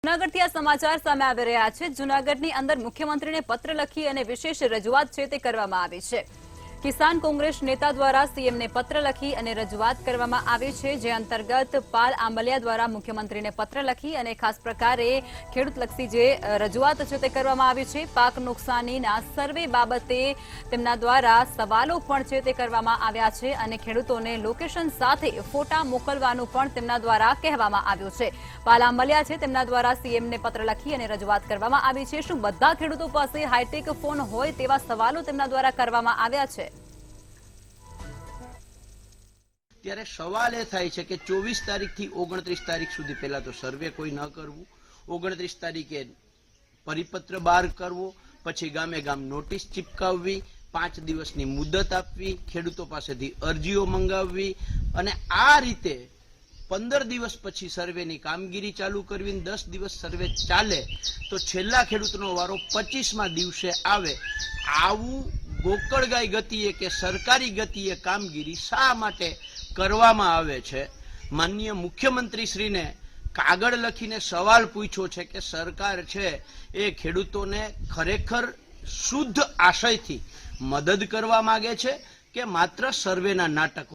જૂનાગઢથી આ સમાચાર સામે આવી રહ્યા છે। જૂનાગઢની અંદર મુખ્યમંત્રીને પત્ર લખી અને વિશેષ રજૂઆત છે તે કરવામાં આવી છે। કિસાન કોંગ્રેસ નેતા દ્વારા સીએમને પત્ર લખી અને રજૂઆત કરવામાં આવી છે, જે અંતર્ગત પાલ આંબલિયા દ્વારા મુખ્યમંત્રીને પત્ર લખી અને ખાસ પ્રકારે ખેડૂતલક્ષી જે રજૂઆત છે તે કરવામાં આવી છે। પાક નુકસાનીના સર્વે બાબતે તેમના દ્વારા સવાલો પણ છે તે કરવામાં આવ્યા છે અને ખેડૂતોને લોકેશન સાથે ફોટા મોકલવાનું પણ તેમના દ્વારા કહેવામાં આવ્યું છે। પાલ આંબલિયા છે તેમના દ્વારા સીએમને પત્ર લખી અને રજૂઆત કરવામાં આવી છે। શું બધા ખેડૂતો પાસે હાઈટેક ફોન હોય તેવા સવાલો તેમના દ્વારા કરવામાં આવ્યા છે। ત્યારે સવાલ એ થાય છે કે 24 તારીખથી 29 તારીખ સુધી પહેલા તો સર્વે કોઈ ન કરવું, 29 તારીખે પરિપત્ર બહાર કરવો, પછી ગામે ગામ નોટિસ ચિપકાવવી, 5 દિવસની મુદત આપવી, ખેડૂતો પાસેથી અરજીઓ મંગાવવી અને આ રીતે 15 દિવસ પછી સર્વેની કામગીરી ચાલુ કરવી, 10 દિવસ સર્વે ચાલે તો છેલ્લા ખેડૂતનો વારો 25મા દિવસે આવે। આવું ગોકળગાય ગતિએ કે સરકારી ગતિએ કામગીરી શા માટે કરવામાં આવે છે? માનનીય મુખ્યમંત્રી શ્રીને કાગળ લખીને સવાલ પૂછ્યો છે કે સરકાર છે એ ખેડૂતોને ખરેખર શુદ્ધ આશયથી મદદ કરવા માંગે છે કે માત્ર સર્વેના નાટકો